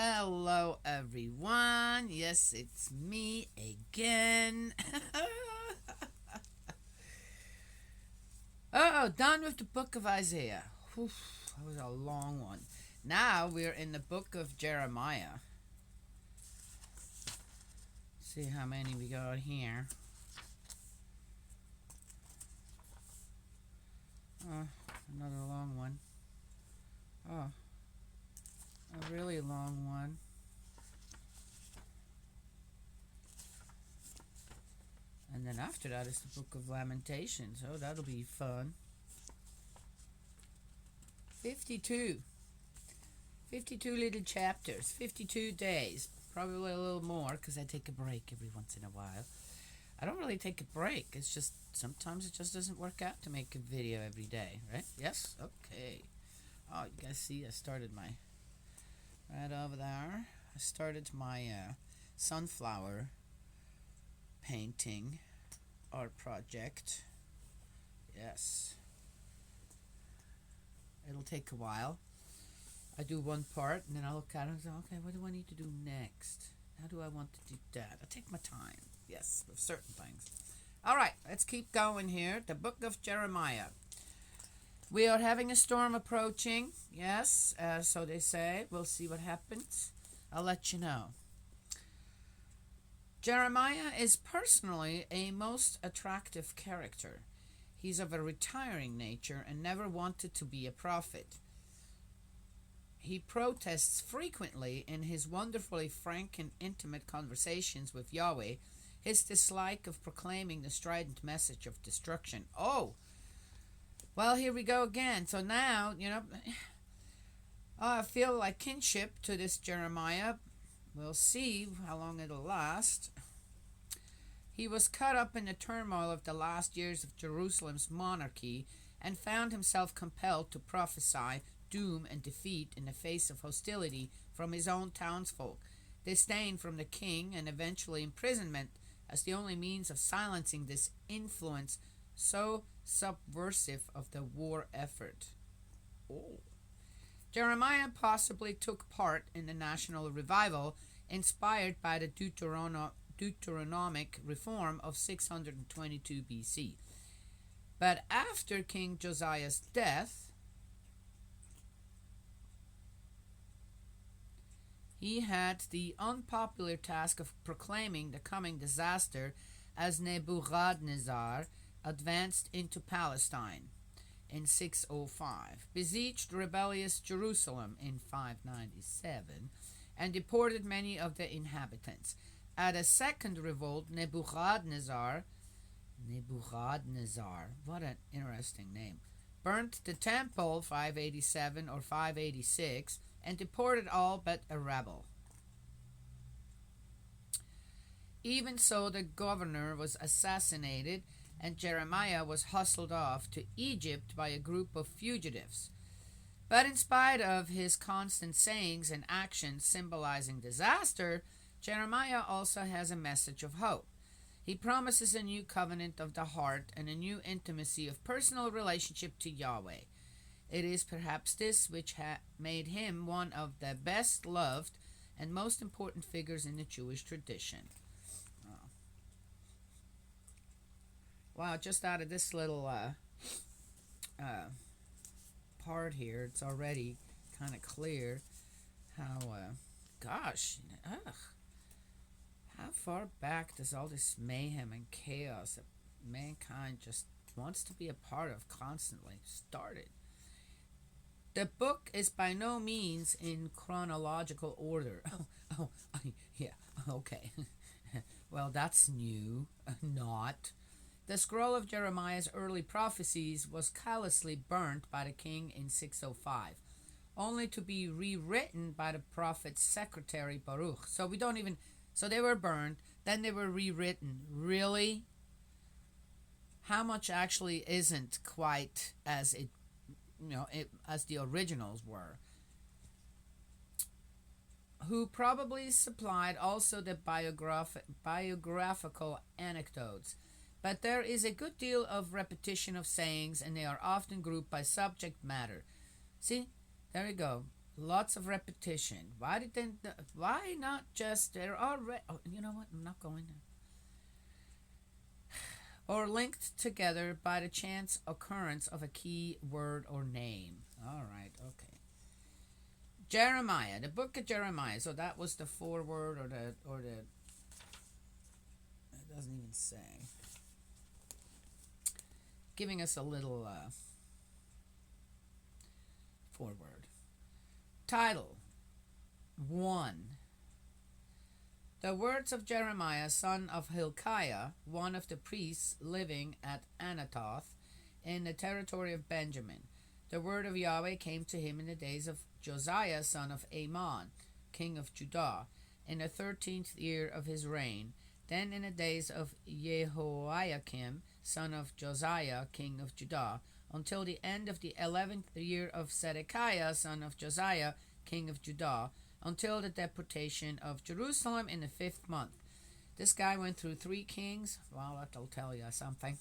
Hello, everyone. Yes, it's me again. Done with the book of Isaiah. Whew, that was a long one. Now we're in the book of Jeremiah. See how many we got here. Another long one. Oh, a really long one. And then after that is the book of Lamentations. Oh, that'll be fun. 52. 52 little chapters, 52 days. Probably a little more because I take a break every once in a while. I don't really take a break. It's just sometimes it just doesn't work out to make a video every day, right? Yes? Okay. Oh, you guys see I started my right over there. I started my sunflower painting art project. Yes. It'll take a while. I do one part and then I look at it and say, okay, what do I need to do next? How do I want to do that? I take my time. Yes, with certain things. All right, let's keep going here. The book of Jeremiah. We are having a storm approaching. Yes, so they say. We'll see what happens. I'll let you know. Jeremiah is personally a most attractive character. He's of a retiring nature and never wanted to be a prophet. He protests frequently in his wonderfully frank and intimate conversations with Yahweh his dislike of proclaiming the strident message of destruction. Oh, well, here we go again. So now, I feel like kinship to this Jeremiah. We'll see how long it'll last. He was caught up in the turmoil of the last years of Jerusalem's monarchy and found himself compelled to prophesy doom and defeat in the face of hostility from his own townsfolk, disdain from the king, and eventually imprisonment as the only means of silencing this influence so subversive of the war effort. Oh. Jeremiah possibly took part in the national revival inspired by the Deuteronomic reform of 622 BC. But after King Josiah's death, he had the unpopular task of proclaiming the coming disaster as Nebuchadnezzar advanced into Palestine in 605, besieged rebellious Jerusalem in 597, and deported many of the inhabitants. At a second revolt, Nebuchadnezzar, what an interesting name, burnt the temple 587 or 586 and deported all but a rebel. Even so, the governor was assassinated and Jeremiah was hustled off to Egypt by a group of fugitives. But in spite of his constant sayings and actions symbolizing disaster, Jeremiah also has a message of hope. He promises a new covenant of the heart and a new intimacy of personal relationship to Yahweh. It is perhaps this which made him one of the best loved and most important figures in the Jewish tradition. Oh. Wow, just out of this little part here, it's already kind of clear how, how far back does all this mayhem and chaos that mankind just wants to be a part of constantly started? The book is by no means in chronological order. Yeah, okay. Well, that's new. Not. The scroll of Jeremiah's early prophecies was callously burnt by the king in 605, only to be rewritten by the prophet's secretary Baruch. So they were burned, then they were rewritten. Really? How much actually isn't quite as as the originals were? Who probably supplied also the biographical anecdotes. But there is a good deal of repetition of sayings, and they are often grouped by subject matter. See, there you go. Lots of repetition. Why didn't? Why not just? They're already. Oh, you know what? I'm not going there. Or linked together by the chance occurrence of a key word or name. All right. Okay. Jeremiah, the book of Jeremiah. So that was the foreword or the. It doesn't even say. Giving us a little foreword. Title 1. The words of Jeremiah, son of Hilkiah, one of the priests living at Anathoth in the territory of Benjamin. The word of Yahweh came to him in the days of Josiah, son of Amon, king of Judah, in the 13th year of his reign. Then in the days of Jehoiakim, son of Josiah, king of Judah, until the end of the 11th year of Zedekiah, son of Josiah, king of Judah, until the deportation of Jerusalem in the 5th month. This guy went through 3 kings. Well, that'll tell you something.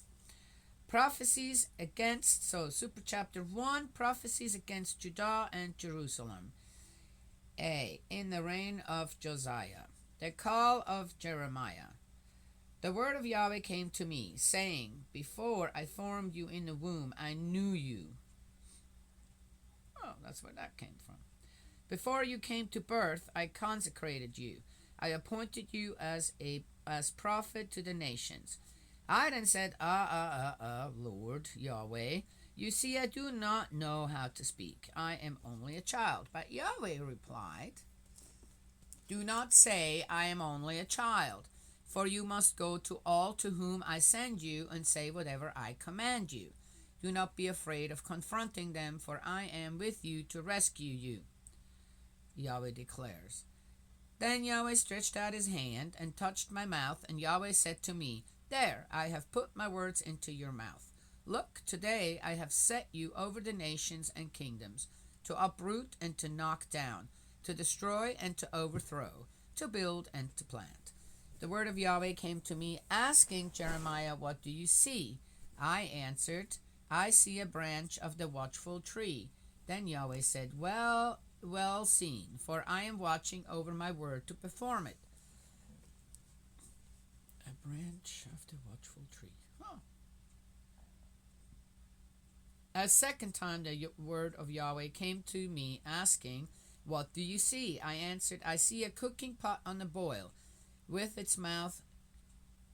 Prophecies against, so super chapter 1, prophecies against Judah and Jerusalem. A. In the reign of Josiah. The call of Jeremiah. The word of Yahweh came to me, saying, Before I formed you in the womb, I knew you. Oh, that's where that came from. Before you came to birth, I consecrated you. I appointed you as prophet to the nations. I then said, Lord Yahweh, you see, I do not know how to speak. I am only a child. But Yahweh replied, Do not say, I am only a child, for you must go to all to whom I send you and say whatever I command you. Do not be afraid of confronting them, for I am with you to rescue you. Yahweh declares. Then Yahweh stretched out his hand and touched my mouth, and Yahweh said to me, There, I have put my words into your mouth. Look, today I have set you over the nations and kingdoms, to uproot and to knock down, to destroy and to overthrow, to build and to plant. The word of Yahweh came to me, asking Jeremiah, What do you see? I answered, I see a branch of the watchful tree. Then Yahweh said, Well seen, for I am watching over my word to perform it. A branch of the watchful tree. Huh. A second time the word of Yahweh came to me, asking, What do you see? I answered, I see a cooking pot on the boil, with its mouth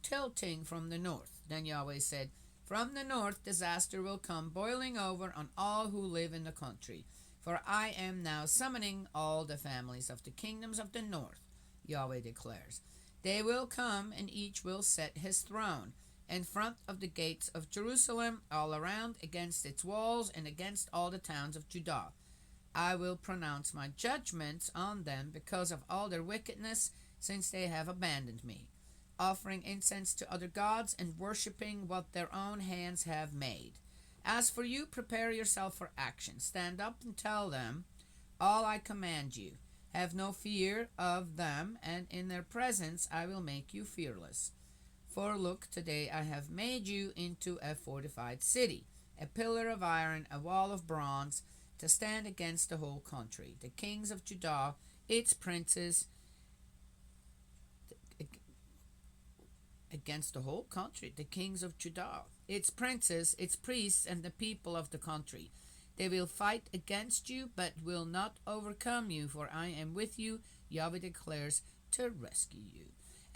tilting from the north. Then Yahweh said, From the north disaster will come boiling over on all who live in the country. For I am now summoning all the families of the kingdoms of the north, Yahweh declares. They will come, and each will set his throne in front of the gates of Jerusalem, all around, against its walls, and against all the towns of Judah. I will pronounce my judgments on them because of all their wickedness, since they have abandoned me, offering incense to other gods and worshipping what their own hands have made. As for you, prepare yourself for action. Stand up and tell them all I command you. Have no fear of them, and in their presence I will make you fearless. For look, today I have made you into a fortified city, a pillar of iron, a wall of bronze, to stand against the whole country. The kings of Judah, its princes, against the whole country, the kings of Judah, its princes, its priests, and the people of the country. They will fight against you, but will not overcome you, for I am with you, Yahweh declares, to rescue you.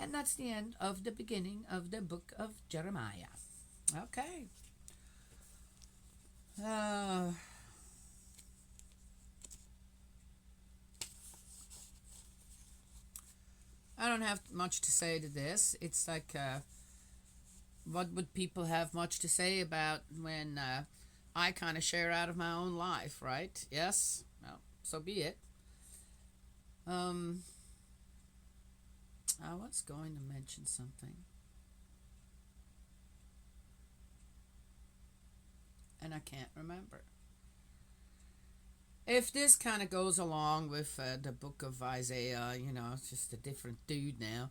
And that's the end of the beginning of the book of Jeremiah. Okay. I don't have much to say to this. It's like, what would people have much to say about when I kind of share out of my own life, right? Yes? Well, so be it. I was going to mention something, and I can't remember. If this kind of goes along with the book of Isaiah, it's just a different dude now.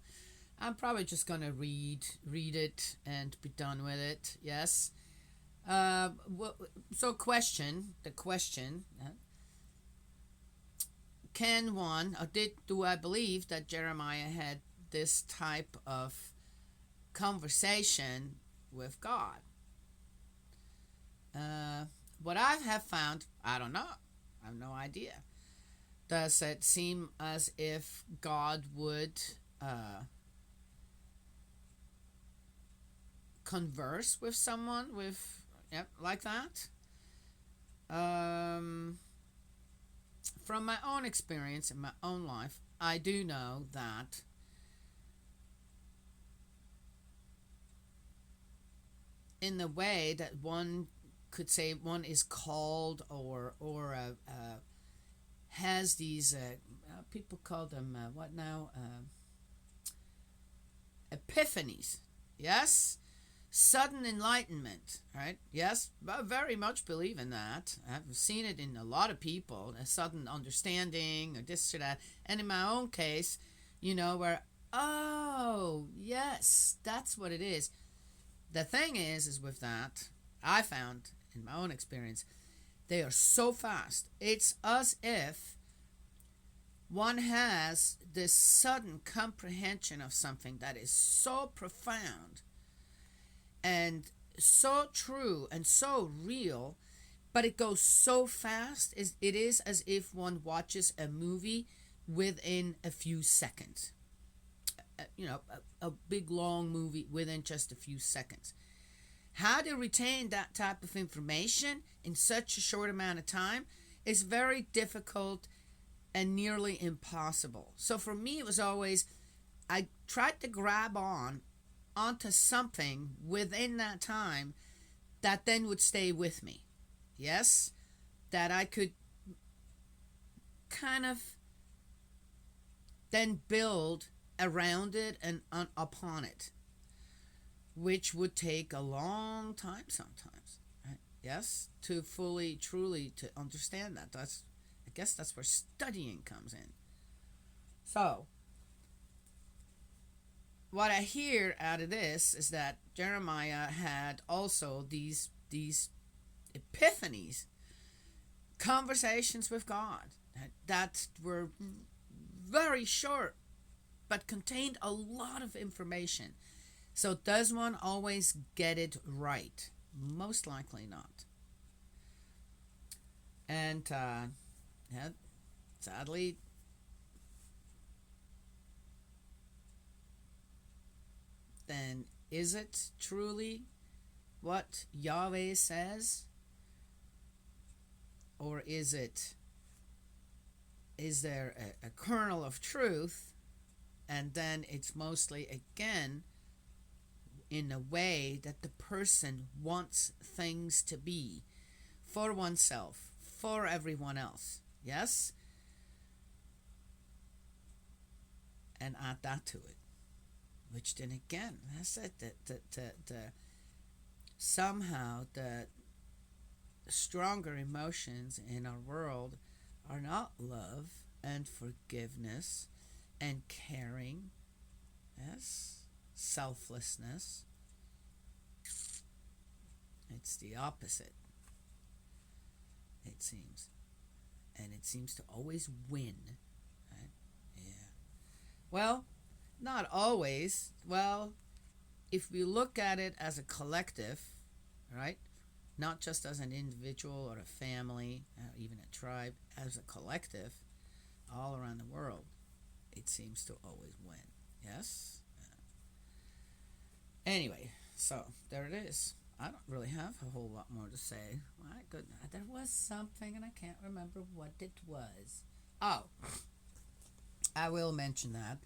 I'm probably just gonna read it and be done with it. Yes. So the question. can one, or do I believe that Jeremiah had this type of conversation with God? What I have found, I don't know. I have no idea. Does it seem as if God would converse with someone with, yep, like that? From my own experience in my own life, I do know that in the way that one could say one is called or has these people call them what now epiphanies, yes, sudden enlightenment, right? Yes, I very much believe in that. I've seen it in a lot of people, a sudden understanding or this or that. And in my own case, where, oh, yes, that's what it is. The thing is with that, I found in my own experience, they are so fast. It's as if one has this sudden comprehension of something that is so profound and so true and so real, but it goes so fast. It is as if one watches a movie within a few seconds. A big long movie within just a few seconds. How to retain that type of information in such a short amount of time is very difficult and nearly impossible. So for me, it was always, I tried to grab onto something within that time that then would stay with me. Yes? That I could kind of then build around it and upon it, which would take a long time sometimes, right? Yes, to truly to understand that. I guess that's where studying comes in. So, what I hear out of this is that Jeremiah had also these epiphanies, conversations with God that were very short but contained a lot of information. So does one always get it right? Most likely not. And sadly, then is it truly what Yahweh says? Or is there a kernel of truth, and then it's mostly again in a way that the person wants things to be for oneself, for everyone else, yes? And add that to it, which then again, that's it, the somehow the stronger emotions in our world are not love and forgiveness and caring, yes, selflessness. It's the opposite, it seems. And it seems to always win, right? Yeah. Well, not always. Well, if we look at it as a collective, right? Not just as an individual or a family, even a tribe, as a collective, all around the world, it seems to always win. Yes? Anyway, so there it is. I don't really have a whole lot more to say. My goodness, there was something and I can't remember what it was. Oh, I will mention that.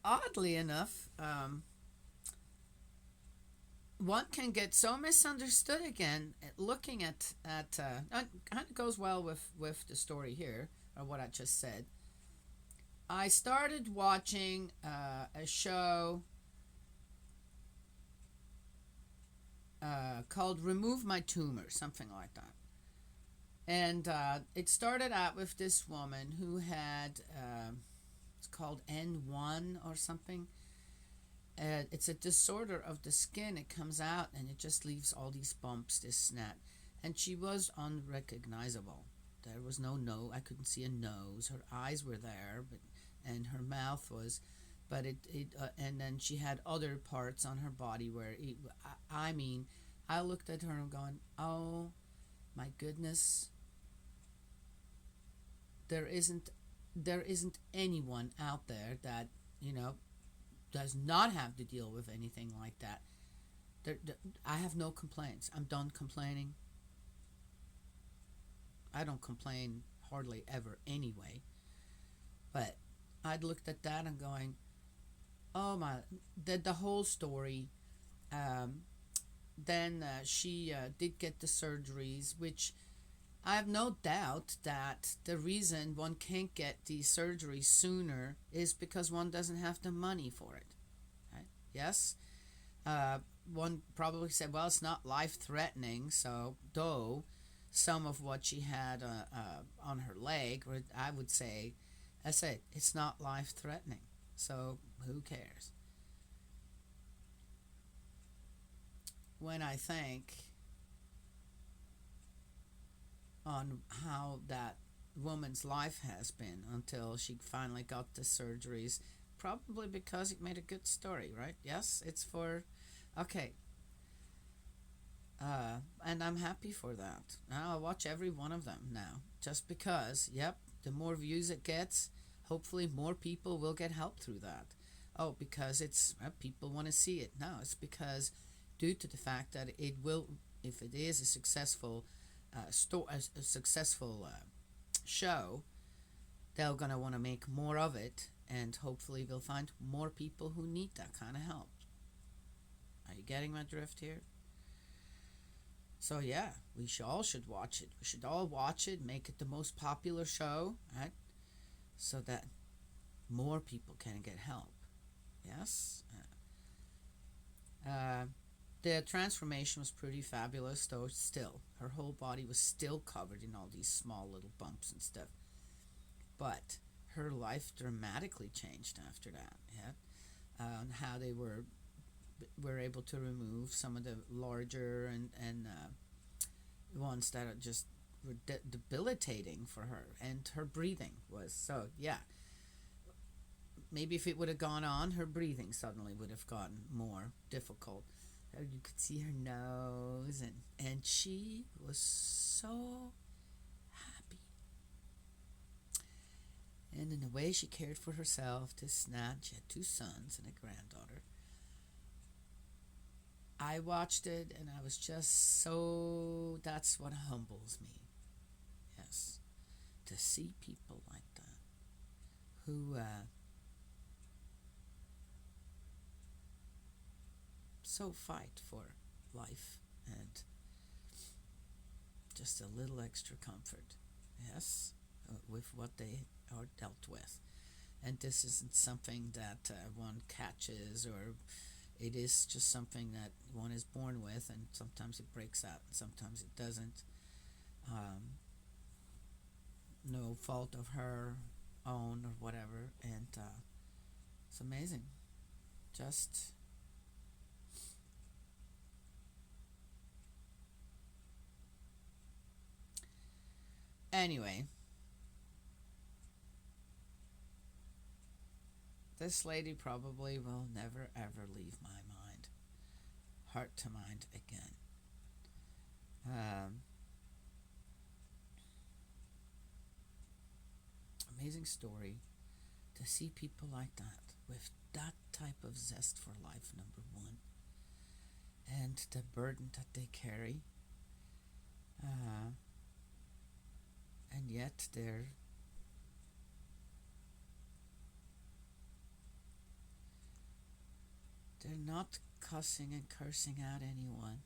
Oddly enough, one can get so misunderstood again looking at kind of goes well with the story here, or what I just said. I started watching a show called Remove My Tumor, something like that. And it started out with this woman who had, it's called N1 or something. It's a disorder of the skin. It comes out and it just leaves all these bumps, this and that. And she was unrecognizable. there was no nose. I couldn't see a nose. Her eyes were there, but and her mouth was, but and then she had other parts on her body where I mean, I looked at her and going, oh my goodness, there isn't there isn't anyone out there that you know does not have to deal with anything like that. I have no complaints. I'm done complaining. I don't complain hardly ever anyway. But I'd looked at that and going, oh my, the whole story. Um, then she did get the surgeries, which I have no doubt that the reason one can't get the surgery sooner is because one doesn't have the money for it. Right? Yes, uh, one probably said, well, it's not life threatening, so though some of what she had on her leg, I would say, I said, it's not life threatening, so who cares? When I think on how that woman's life has been until she finally got the surgeries, probably because it made a good story, right? Yes, it's for, okay, and I'm happy for that. Now I'll watch every one of them now, just because. Yep, the more views it gets, hopefully more people will get help through that. Oh, because it's people want to see it. No, it's because due to the fact that it will, if it is a successful a successful show, they're gonna want to make more of it, and hopefully they'll find more people who need that kind of help. Are you getting my drift here? So yeah, all should watch it. We should all watch it, make it the most popular show, right? So that more people can get help. Yes. Uh, the transformation was pretty fabulous, though. Still, her whole body was still covered in all these small little bumps and stuff. But her life dramatically changed after that. Yeah, and how they were able to remove some of the larger and ones that are just were debilitating for her, and her breathing was so yeah. Maybe if it would have gone on, her breathing suddenly would have gotten more difficult. You could see her nose, and she was so happy. And in the way she cared for herself, this Nat, she had two sons and a granddaughter. I watched it and I was just so, that's what humbles me. Yes. To see people like that who so fight for life and just a little extra comfort. Yes. With what they are dealt with. And this isn't something that one catches, or it is just something that one is born with, and sometimes it breaks out and sometimes it doesn't. No fault of her own or whatever, and it's amazing. Just anyway, this lady probably will never ever leave my mind, heart to mind again. Um, Amazing story to see people like that with that type of zest for life, number one, and the burden that they carry, uh, and yet they're not cussing and cursing out anyone.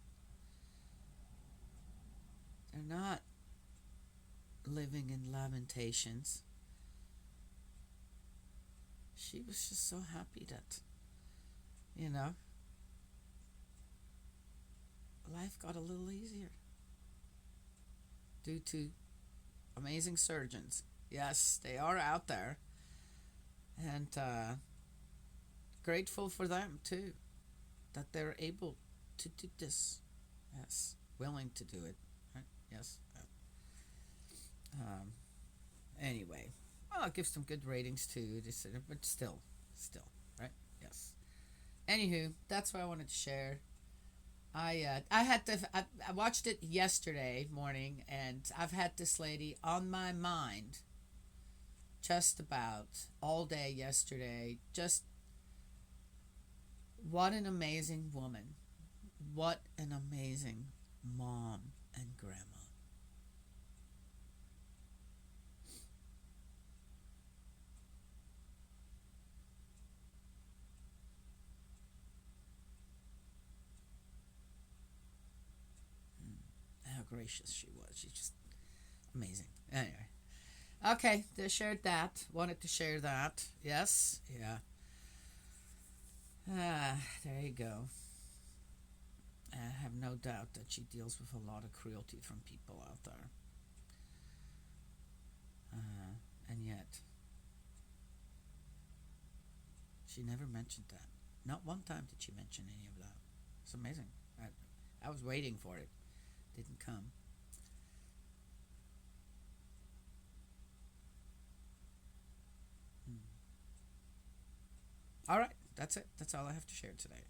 They're not living in lamentations. She was just so happy that, you know, life got a little easier due to amazing surgeons. Yes, they are out there, and grateful for them too, that they're able to do this. Yes, willing to do it. Right? Yes. Um, anyway, well, I'll give some good ratings too, but still, right? Yes. Anywho, that's what I wanted to share. I had to I watched it yesterday morning, and I've had this lady on my mind just about all day yesterday. Just what an amazing woman, what an amazing mom and grandma. How gracious she was. She's just amazing. Anyway, okay, they shared that. Wanted to share that. Yes, yeah. There you go. I have no doubt that she deals with a lot of cruelty from people out there. And yet, she never mentioned that. Not one time did she mention any of that. It's amazing. I was waiting for it. Didn't come. Hmm. All right, that's it. That's all I have to share today.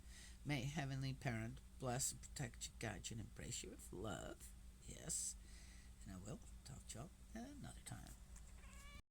May Heavenly Parent bless and protect you, guide you, and embrace you with love. Yes. And I will talk to y'all another time.